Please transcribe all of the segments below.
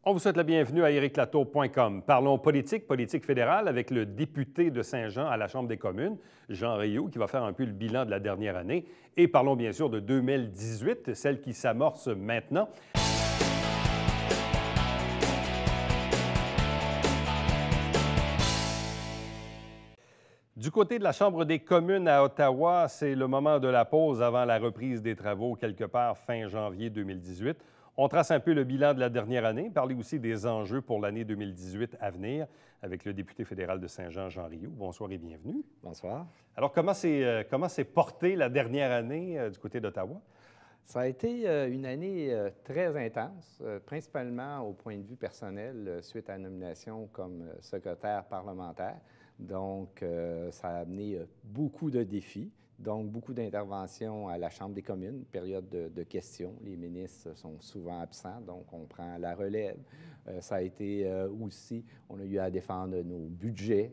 On vous souhaite la bienvenue à ériclatour.com. Parlons politique, politique fédérale, avec le député de Saint-Jean à la Chambre des communes, Jean Rioux, qui va faire un peu le bilan de la dernière année. Et parlons bien sûr de 2018, celle qui s'amorce maintenant. Du côté de la Chambre des communes à Ottawa, c'est le moment de la pause avant la reprise des travaux, quelque part fin janvier 2018. On trace un peu le bilan de la dernière année, parler aussi des enjeux pour l'année 2018 à venir avec le député fédéral de Saint-Jean, Jean Rioux. Bonsoir et bienvenue. Bonsoir. Alors, comment s'est portée la dernière année du côté d'Ottawa? Ça a été une année très intense, principalement au point de vue personnel, suite à la nomination comme secrétaire parlementaire. Donc, ça a amené beaucoup de défis, donc beaucoup d'interventions à la Chambre des communes, période de questions. Les ministres sont souvent absents, donc on prend la relève. Ça a été aussi, on a eu à défendre nos budgets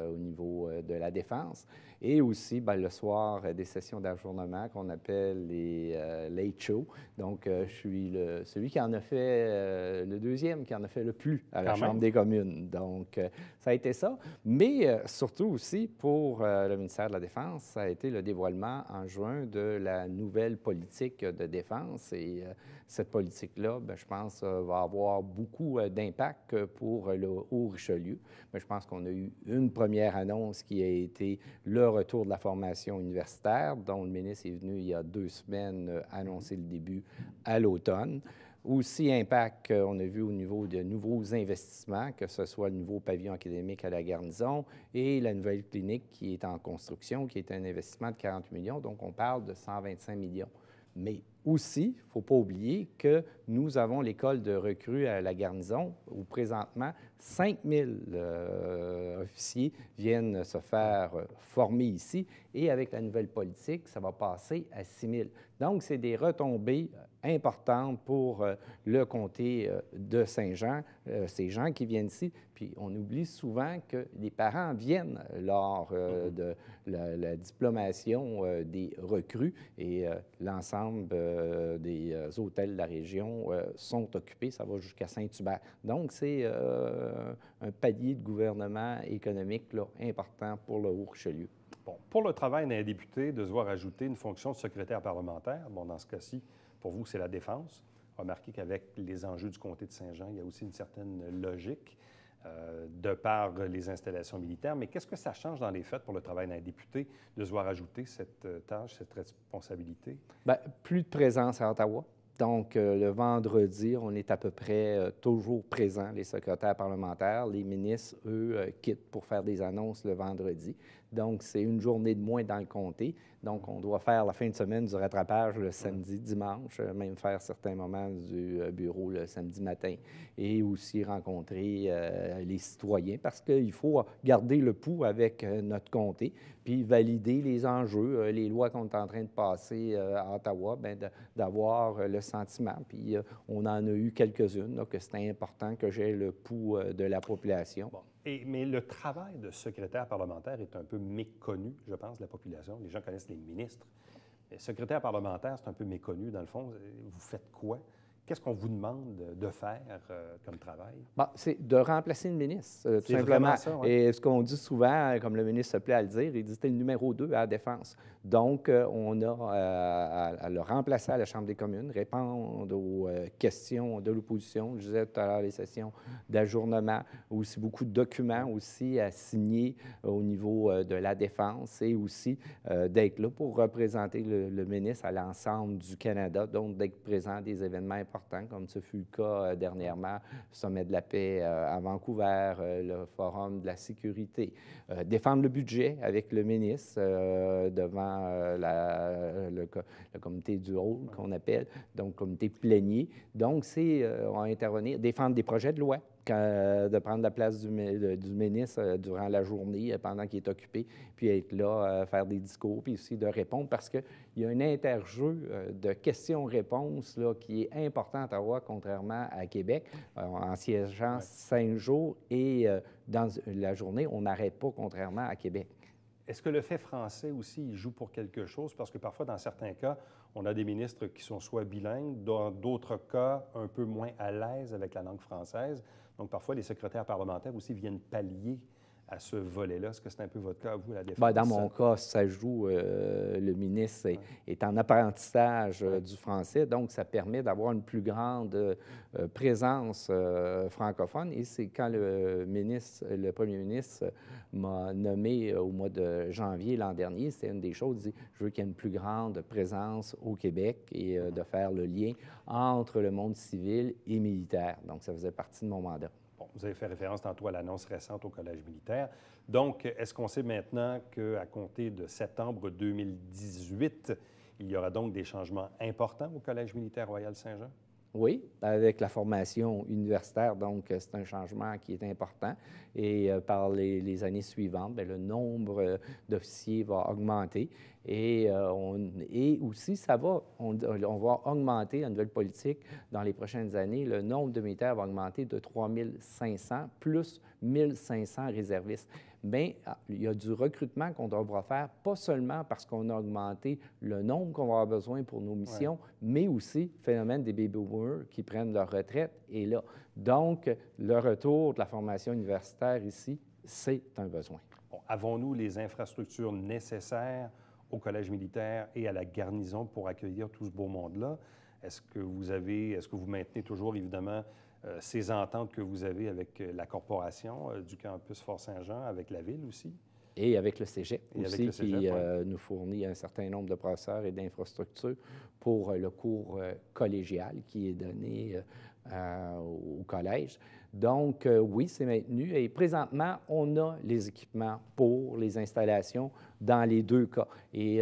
au niveau de la défense. Et aussi, bien, le soir, des sessions d'ajournement qu'on appelle les late shows. Donc, je suis celui qui en a fait, le deuxième qui en a fait le plus à la Chambre des communes. Donc, ça a été ça. Mais surtout aussi, pour le ministère de la Défense, ça a été le dévoilement en juin de la nouvelle politique de défense. Et cette politique-là, bien, je pense, va avoir beaucoup d'impact pour le Haut-Richelieu. Mais je pense qu'on a eu une première annonce qui a été le retour de la formation universitaire, dont le ministre est venu il y a 2 semaines annoncer le début à l'automne. Aussi, impact, on a vu au niveau de nouveaux investissements, que ce soit le nouveau pavillon académique à la garnison et la nouvelle clinique qui est en construction, qui est un investissement de 40 millions. Donc, on parle de 125 millions. Mais aussi, il ne faut pas oublier que nous avons l'école de recrues à la garnison où présentement 5 000 officiers viennent se faire former ici et avec la nouvelle politique, ça va passer à 6 000. Donc, c'est des retombées importantes pour le comté de Saint-Jean, ces gens qui viennent ici. Puis, on oublie souvent que les parents viennent lors de la diplomation des recrues et l'ensemble des hôtels de la région sont occupés. Ça va jusqu'à Saint-Hubert. Donc, c'est un palier de gouvernement économique là, important pour le Haut-Richelieu. Bon, pour le travail d'un député, de se voir ajouter une fonction de secrétaire parlementaire, bon, dans ce cas-ci, pour vous, c'est la défense. Remarquez qu'avec les enjeux du comté de Saint-Jean, il y a aussi une certaine logique de par les installations militaires. Mais qu'est-ce que ça change dans les faits pour le travail d'un député de se voir ajouter cette tâche, cette responsabilité? Bien, plus de présence à Ottawa. Donc, le vendredi, on est à peu près toujours présents, les secrétaires parlementaires. Les ministres, eux, quittent pour faire des annonces le vendredi. Donc, c'est une journée de moins dans le comté. Donc, on doit faire la fin de semaine du rattrapage le samedi, dimanche, même faire certains moments du bureau le samedi matin et aussi rencontrer les citoyens parce qu'il faut garder le pouls avec notre comté puis valider les enjeux, les lois qu'on est en train de passer à Ottawa, bien, d'avoir le sentiment. Puis on en a eu quelques-unes, là, que c'était important que j'ai le pouls de la population. Bon. Mais le travail de secrétaire parlementaire est un peu méconnu, je pense, de la population. Les gens connaissent les ministres. Mais secrétaire parlementaire, c'est un peu méconnu, dans le fond. Vous faites quoi? Qu'est-ce qu'on vous demande de faire comme travail? Bon, c'est de remplacer le ministre, tout simplement. Ça, ouais. Et ce qu'on dit souvent, comme le ministre se plaît à le dire, il dit que c'était le numéro 2 à la défense. Donc, on a à le remplacer à la Chambre des communes, répondre aux questions de l'opposition. Je disais tout à l'heure, les sessions d'ajournement, aussi beaucoup de documents aussi à signer au niveau de la défense et aussi d'être là pour représenter le ministre à l'ensemble du Canada, donc d'être présent à des événements importants, comme ce fut le cas dernièrement, le Sommet de la paix à Vancouver, le Forum de la sécurité, défendre le budget avec le ministre devant le comité du rôle qu'on appelle, donc comité plénier. Donc, c'est intervenir, défendre des projets de loi, de prendre la place du ministre durant la journée pendant qu'il est occupé, puis être là, faire des discours, puis aussi de répondre parce qu'il y a un interjeu de questions-réponses là, qui est important à Ottawa, contrairement à Québec, en siégeant 5 jours et dans la journée, on n'arrête pas, contrairement à Québec. Est-ce que le fait français aussi, il joue pour quelque chose? Parce que parfois, dans certains cas, on a des ministres qui sont soit bilingues, dans d'autres cas, un peu moins à l'aise avec la langue française. Donc, parfois, les secrétaires parlementaires aussi viennent pallier à ce volet-là. Est-ce que c'est un peu votre cas, vous, à la Défense? Bien, dans mon cas, ça joue, le ministre est en apprentissage du français, donc ça permet d'avoir une plus grande présence francophone. Et c'est quand le premier ministre m'a nommé au mois de janvier l'an dernier, c'était une des choses, il dit, je veux qu'il y ait une plus grande présence au Québec et de faire le lien entre le monde civil et militaire. Donc, ça faisait partie de mon mandat. Bon, vous avez fait référence tantôt à l'annonce récente au Collège militaire. Donc, est-ce qu'on sait maintenant qu'à compter de septembre 2018, il y aura donc des changements importants au Collège militaire Royal Saint-Jean? Oui, avec la formation universitaire, donc c'est un changement qui est important. Et par les années suivantes, bien, le nombre d'officiers va augmenter. Et aussi, on va augmenter la nouvelle politique dans les prochaines années. Le nombre de militaires va augmenter de 3 500 plus 1 500 réservistes. Bien, il y a du recrutement qu'on devra faire, pas seulement parce qu'on a augmenté le nombre qu'on va avoir besoin pour nos missions, mais aussi le phénomène des baby boomers qui prennent leur retraite est là. Donc, le retour de la formation universitaire ici, c'est un besoin. Bon, avons-nous les infrastructures nécessaires au Collège militaire et à la garnison pour accueillir tout ce beau monde-là? Est-ce que vous maintenez toujours, évidemment, ces ententes que vous avez avec la corporation du campus Fort-Saint-Jean, avec la ville aussi? Et avec le Cégep aussi, le Cégep, qui nous fournit un certain nombre de professeurs et d'infrastructures pour le cours collégial qui est donné au collège. Donc, oui, c'est maintenu. Et présentement, on a les équipements pour les installations dans les deux cas. Et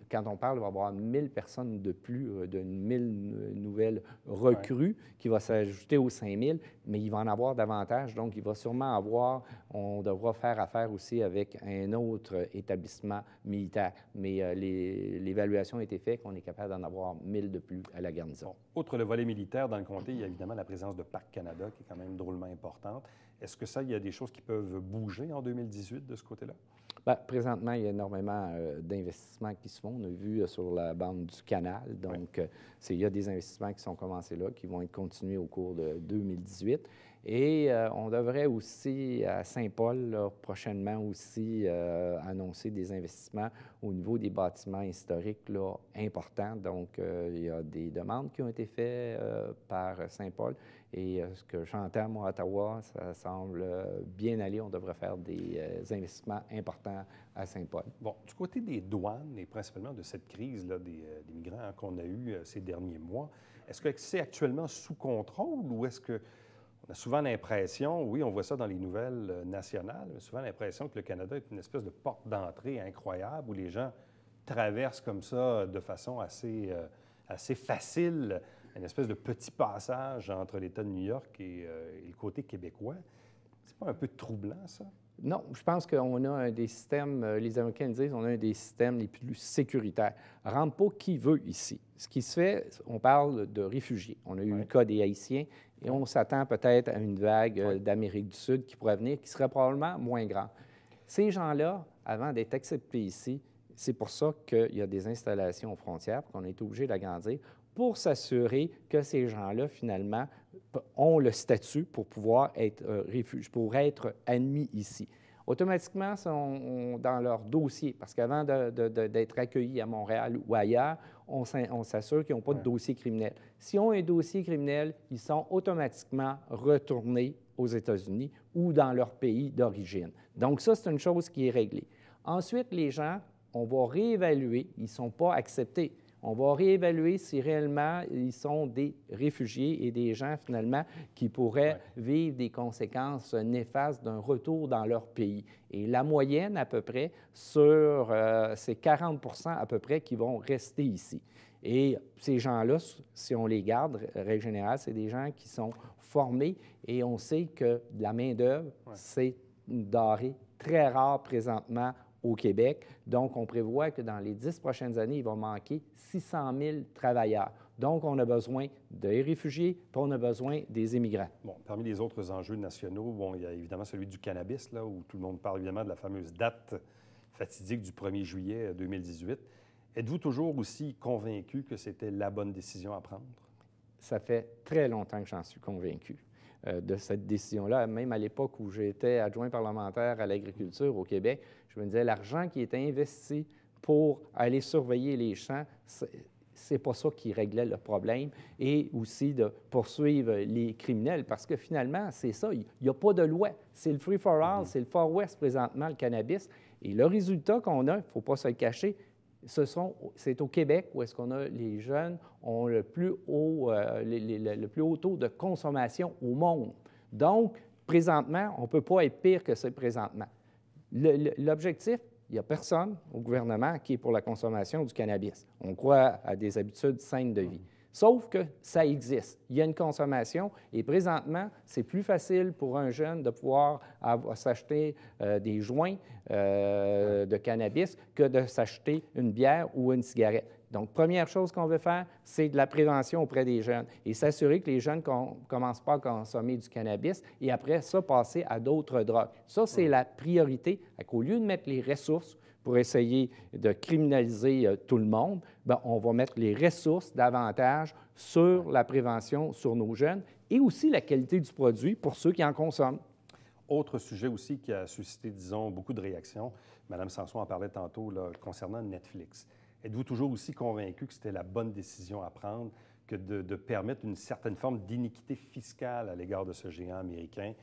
quand on parle, il va y avoir 1 000 personnes de plus, de 1 000 nouvelles recrues qui vont s'ajouter aux 5 000, mais il va en avoir davantage. Donc, il va sûrement on devra faire affaire aussi avec un autre établissement militaire. Mais l'évaluation a été faite qu'on est capable d'en avoir 1 000 de plus à la garnison. Bon, outre le volet militaire, dans le comté, il y a évidemment la présence de Parc Canada qui est quand même drôlement importante. Est-ce que il y a des choses qui peuvent bouger en 2018 de ce côté-là? Bien, présentement, il y a énormément d'investissements qui se font. On a vu sur la bande du canal. Donc, il y a des investissements qui sont commencés là, qui vont être continués au cours de 2018. Et on devrait aussi, à Saint-Paul, là, prochainement aussi, annoncer des investissements au niveau des bâtiments historiques là, importants. Donc, il y a des demandes qui ont été faites par Saint-Paul. Et ce que j'entends, moi, à Ottawa, ça semble bien aller. On devrait faire des investissements importants à Saint-Paul. Bon, du côté des douanes et principalement de cette crise là, des migrants qu'on a eue ces derniers mois, est-ce que c'est actuellement sous contrôle ou est-ce que on a souvent l'impression, oui, on voit ça dans les nouvelles nationales, mais souvent l'impression que le Canada est une espèce de porte d'entrée incroyable où les gens traversent comme ça de façon assez facile, une espèce de petit passage entre l'État de New York et le côté québécois. C'est pas un peu troublant, ça? Non, je pense qu'on a un des systèmes, les Américains disent, on a un des systèmes les plus sécuritaires. Rentre pas qui veut ici. Ce qui se fait, on parle de réfugiés. On a eu le cas des Haïtiens et on s'attend peut-être à une vague d'Amérique du Sud qui pourrait venir, qui serait probablement moins grande. Ces gens-là, avant d'être acceptés ici, c'est pour ça qu'il y a des installations aux frontières, qu'on a été obligé d'agrandir, pour s'assurer que ces gens-là, finalement, ont le statut pour pouvoir être pour être admis ici. Automatiquement, sont dans leur dossier, parce qu'avant d'être accueillis à Montréal ou ailleurs, on s'assure qu'ils n'ont pas de dossier criminel. S'ils ont un dossier criminel, ils sont automatiquement retournés aux États-Unis ou dans leur pays d'origine. Donc ça, c'est une chose qui est réglée. Ensuite, les gens, on va réévaluer, ils ne sont pas acceptés. On va réévaluer si réellement ils sont des réfugiés et des gens, finalement, qui pourraient vivre des conséquences néfastes d'un retour dans leur pays. Et la moyenne, à peu près, c'est 40 à peu près qui vont rester ici. Et ces gens-là, si on les garde, règle générale, c'est des gens qui sont formés et on sait que la main-d'œuvre, c'est une denrée très rare présentement au Québec. Donc, on prévoit que dans les 10 prochaines années, il va manquer 600 000 travailleurs. Donc, on a besoin des réfugiés, puis on a besoin des immigrants. Bon, parmi les autres enjeux nationaux, bon, il y a évidemment celui du cannabis, là, où tout le monde parle évidemment de la fameuse date fatidique du 1er juillet 2018. Êtes-vous toujours aussi convaincu que c'était la bonne décision à prendre? Ça fait très longtemps que j'en suis convaincu de cette décision-là. Même à l'époque où j'étais adjoint parlementaire à l'agriculture au Québec, je me disais, l'argent qui était investi pour aller surveiller les champs, c'est pas ça qui réglait le problème, et aussi de poursuivre les criminels, parce que finalement, c'est ça, il n'y a pas de loi. C'est le free-for-all, c'est le Far West présentement, le cannabis, et le résultat qu'on a, il ne faut pas se le cacher, c'est au Québec où est-ce qu'on a les jeunes ont le plus haut taux de consommation au monde. Donc, présentement, on ne peut pas être pire que c'est présentement. L'objectif, il n'y a personne au gouvernement qui est pour la consommation du cannabis. On croit à des habitudes saines de vie. Sauf que ça existe. Il y a une consommation et présentement, c'est plus facile pour un jeune de pouvoir s'acheter des joints de cannabis que de s'acheter une bière ou une cigarette. Donc, première chose qu'on veut faire, c'est de la prévention auprès des jeunes et s'assurer que les jeunes ne commencent pas à consommer du cannabis et après ça, passer à d'autres drogues. Ça, c'est la priorité. Au lieu de mettre les ressources pour essayer de criminaliser tout le monde, bien, on va mettre les ressources davantage sur la prévention sur nos jeunes et aussi la qualité du produit pour ceux qui en consomment. Autre sujet aussi qui a suscité, disons, beaucoup de réactions, Mme Sanson en parlait tantôt là, concernant Netflix. Êtes-vous toujours aussi convaincu que c'était la bonne décision à prendre que de permettre une certaine forme d'iniquité fiscale à l'égard de ce géant américain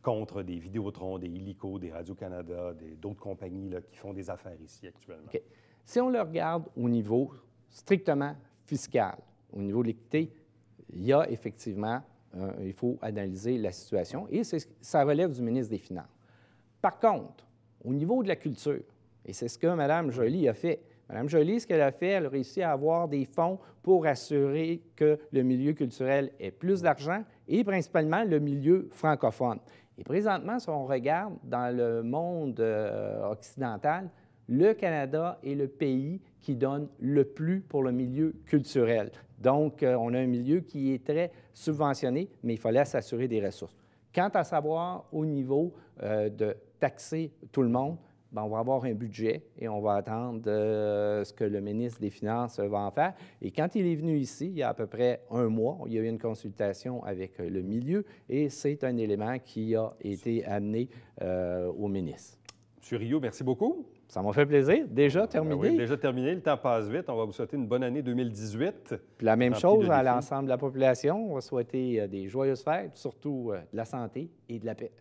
contre des Vidéotron, des Illico, des Radio-Canada, d'autres compagnies là, qui font des affaires ici actuellement? Okay. Si on le regarde au niveau strictement fiscal, au niveau de l'équité, il y a effectivement, il faut analyser la situation et ça relève du ministre des Finances. Par contre, au niveau de la culture, et c'est ce que Mme Joly a fait, Mme Joly, ce qu'elle a fait, elle a réussi à avoir des fonds pour assurer que le milieu culturel ait plus d'argent et principalement le milieu francophone. Et présentement, si on regarde dans le monde occidental, le Canada est le pays qui donne le plus pour le milieu culturel. Donc, on a un milieu qui est très subventionné, mais il fallait s'assurer des ressources. Quant à savoir au niveau de taxer tout le monde, bien, on va avoir un budget et on va attendre ce que le ministre des Finances va en faire. Et quand il est venu ici, il y a à peu près un mois, il y a eu une consultation avec le milieu et c'est un élément qui a été amené au ministre. M. Rio, merci beaucoup. Ça m'a fait plaisir. Déjà terminé. Oui, déjà terminé. Le temps passe vite. On va vous souhaiter une bonne année 2018. Puis la même chose à l'ensemble de la population. On va souhaiter des joyeuses fêtes, surtout de la santé et de la paix.